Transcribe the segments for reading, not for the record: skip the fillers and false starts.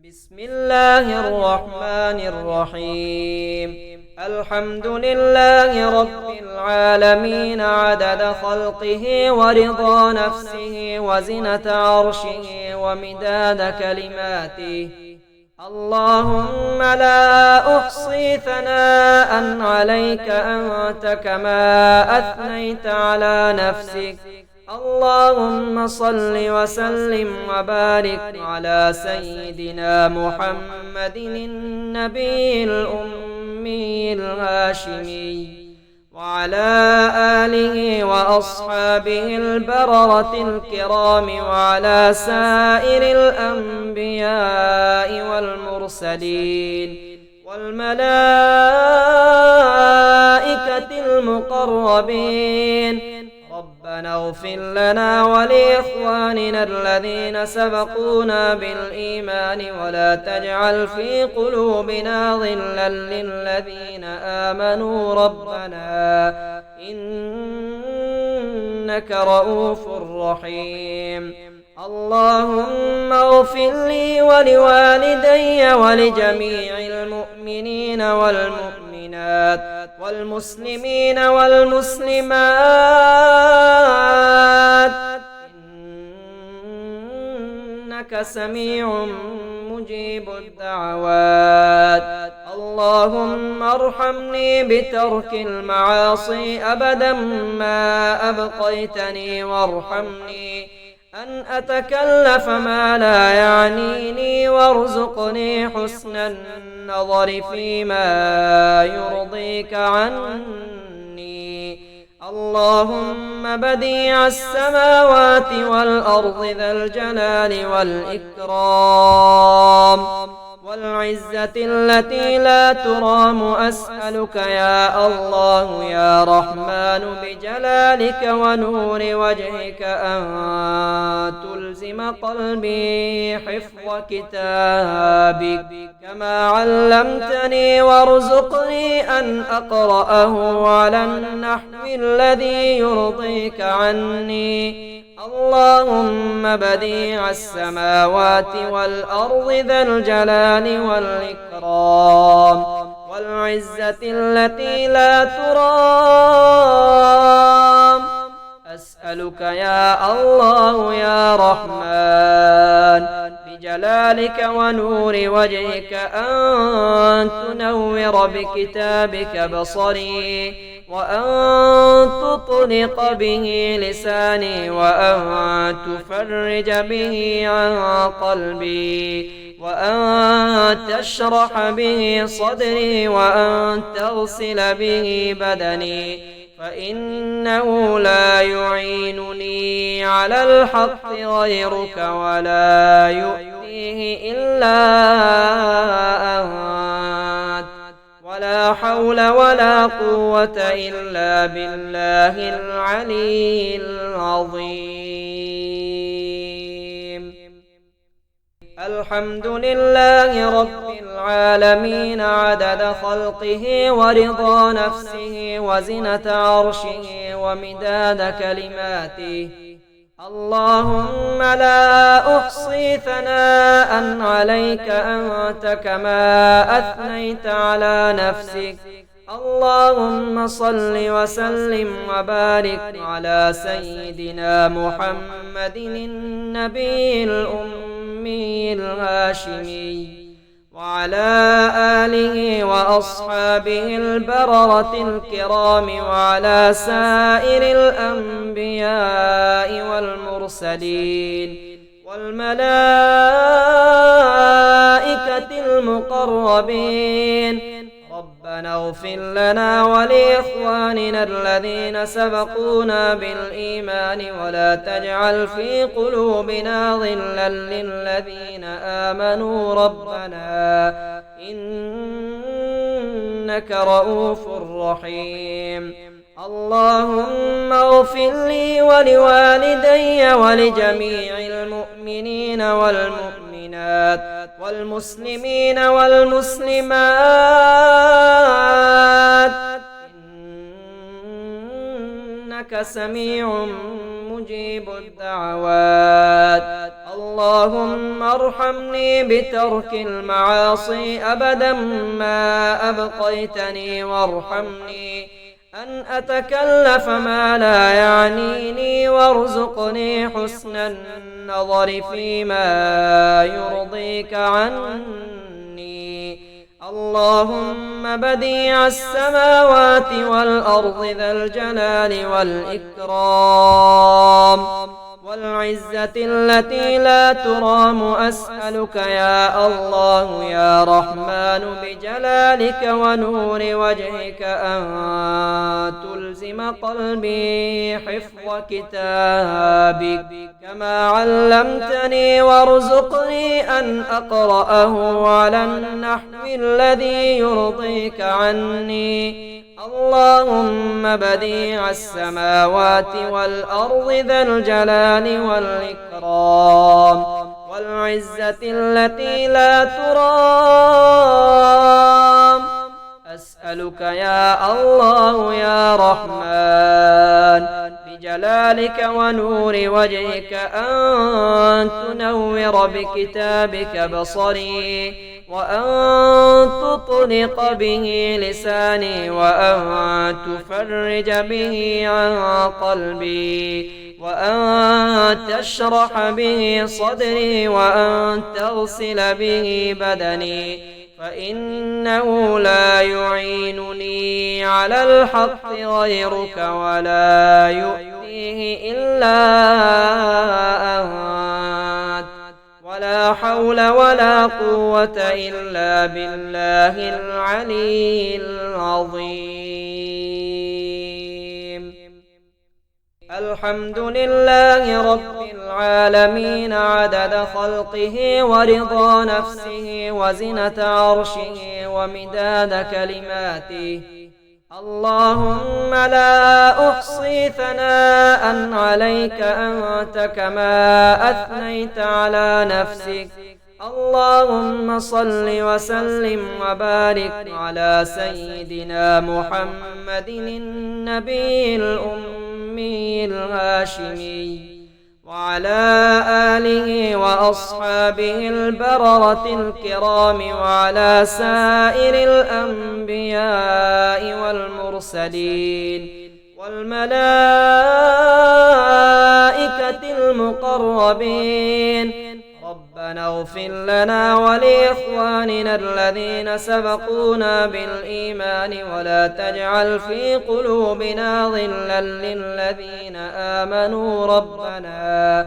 بسم الله الرحمن الرحيم. الحمد لله رب العالمين عدد خلقه ورضا نفسه وزنة عرشه ومداد كلماته. اللهم لا أحصي ثناء عليك أنت كما أثنيت على نفسك. اللهم صل وسلم وبارك على سيدنا محمد النبي الأمي الهاشمي وعلى آله وأصحابه البررة الكرام وعلى سائر الأنبياء والمرسلين والملائكة المقربين. ربنا اغفر لنا ولإخواننا الذين سبقونا بالإيمان ولا تجعل في قلوبنا غلا للذين آمنوا ربنا إنك رؤوف رحيم. اللهم اغفر لي ولوالدي ولجميع المؤمنين والمؤمنات والمسلمين والمسلمات إنك سميع مجيب الدعوات. اللهم ارحمني بترك المعاصي أبدا ما أبقيتني وارحمني أن أتكلف ما لا يعنيني وارزقني حسن النظر فيما يرضيك عني. اللهم بديع السماوات والأرض ذا الجلال والإكرام والعزة التي لا ترام أسألك يا الله يا رحمن بجلالك ونور وجهك أن تلزم قلبي حفظ كتابك كما علمتني وارزقني أن أقرأه على النحو الذي يرضيك عني. اللهم بديع السماوات والأرض ذا الجلال والإكرام والعزة التي لا ترام أسألك يا الله يا رحمن بجلالك ونور وجهك أن تنور بكتابك بصري وأن تطلق به لساني وأن تفرج به عن قلبي وأن تشرح به صدري وأن تغسل به بدني فإنه لا يعينني على الحق غيرك ولا يؤتيه إلا أنت ولا حول ولا قوة إلا بالله العلي العظيم. الحمد لله رب العالمين عدد خلقه ورضا نفسه وزنة عرشه ومداد كلماته. اللهم لا أحصي ثناء عليك أنت كما أثنيت على نفسك. اللهم صل وسلم وبارك على سيدنا محمد النبي الأمي الهاشمي وعلى آله وأصحابه البررة الكرام وعلى سائر الأنبياء والمرسلين والملائكة المقربين. ربنا اغفر لنا ولإخواننا الذين سبقونا بالإيمان ولا تجعل في قلوبنا غلا للذين آمنوا ربنا إنك رؤوف رحيم. اللهم اغفر لي ولوالدي ولجميع المؤمنين والمؤمنات والمسلمين والمسلمات إنك سميع مجيب الدعوات. اللهم ارحمني بترك المعاصي أبدا ما أبقيتني، وارحمني أن أتكلف ما لا يعنيني، وارزقني حسن النظر فيما يرضيك عني. اللهم بديع السماوات والأرض ذا الجلال والإكرام والعزة التي لا ترام، أسألك يا الله يا رحمن بجلالك ونور وجهك أن تلزم قلبي حفظ كتابك كما علمتني، وارزقني أن أقرأه على النحو الذي يرضيك عني. اللهم بديع السماوات والأرض ذا الجلال والإكرام والعزة التي لا ترام، أسألك يا الله يا رحمن بجلالك ونور وجهك أن تنور بكتابك بصري، وأن تطلق به لساني، وأن تفرج به عن قلبي، وأن تشرح به صدري، وأن تغسل به بدني، فإنه لا يعينني على الحق غيرك، ولا يؤتيه إلا أنت، ولا حول ولا قوة إلا بالله العلي العظيم. الحمد لله رب العالمين، عدد خلقه ورضا نفسه وزنة عرشه ومداد كلماته. اللهم لا أحصي ثناء عليك أنت كما أثنيت على نفسك. اللهم صل وسلم وبارك على سيدنا محمد النبي الأمي الهاشمي، وعلى آله وأصحابه البررة الكرام، وعلى سائر الأنبياء والمرسلين والملائكة المقربين. ربنا اغفر لنا ولإخواننا الذين سبقونا بالإيمان، ولا تجعل في قلوبنا غلا للذين آمنوا ربنا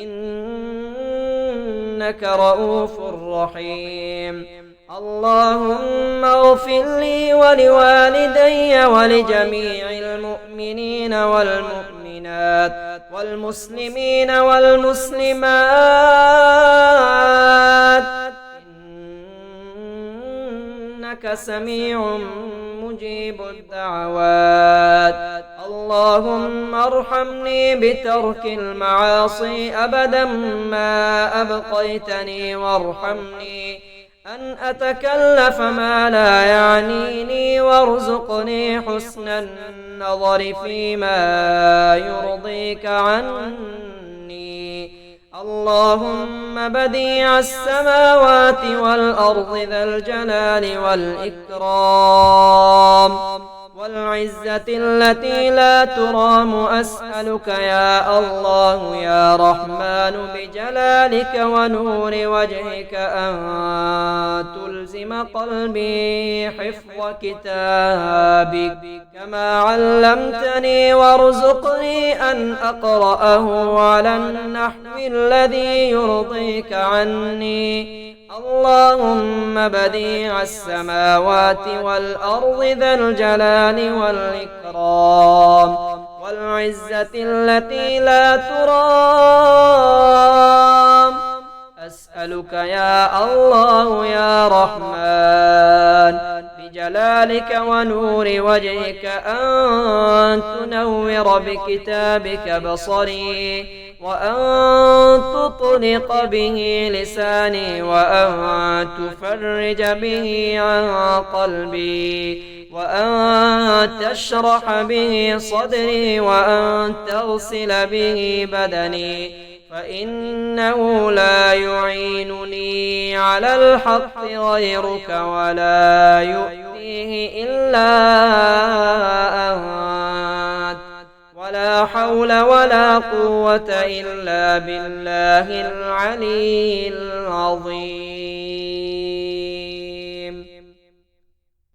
إنك رؤوف رحيم. اللهم اغفر لي ولوالدي ولجميع المؤمنين والمؤمنات والمسلمين والمسلمات إنك سميع مجيب الدعوات. اللهم ارحمني بترك المعاصي أبدا ما أبقيتني، وارحمني أن أتكلف ما لا يعنيني، وارزقني حسن النظر فيما يرضيك عني. اللهم بديع السماوات والأرض ذا الجلال والإكرام والعزة التي لا ترام، أسألك يا الله يا رحمن بجلالك ونور وجهك أن تلزم قلبي حفظ كتابك كما علمتني، وارزقني أن أقرأه على النحو الذي يرضيك عني. اللهم بديع السماوات والأرض ذا الجلال والإكرام والعزة التي لا ترام، أسألك يا الله يا رحمن بجلالك ونور وجهك أن تنور بكتابك بصري، وأن تطلق به لساني، وأن تفرج به عن قلبي، وأن تشرح به صدري، وأن تغسل به بدني، فإنه لا يعينني على الحق غيرك ولا يؤتيه إلا أنت، ولا حول ولا قوة إلا بالله العلي العظيم.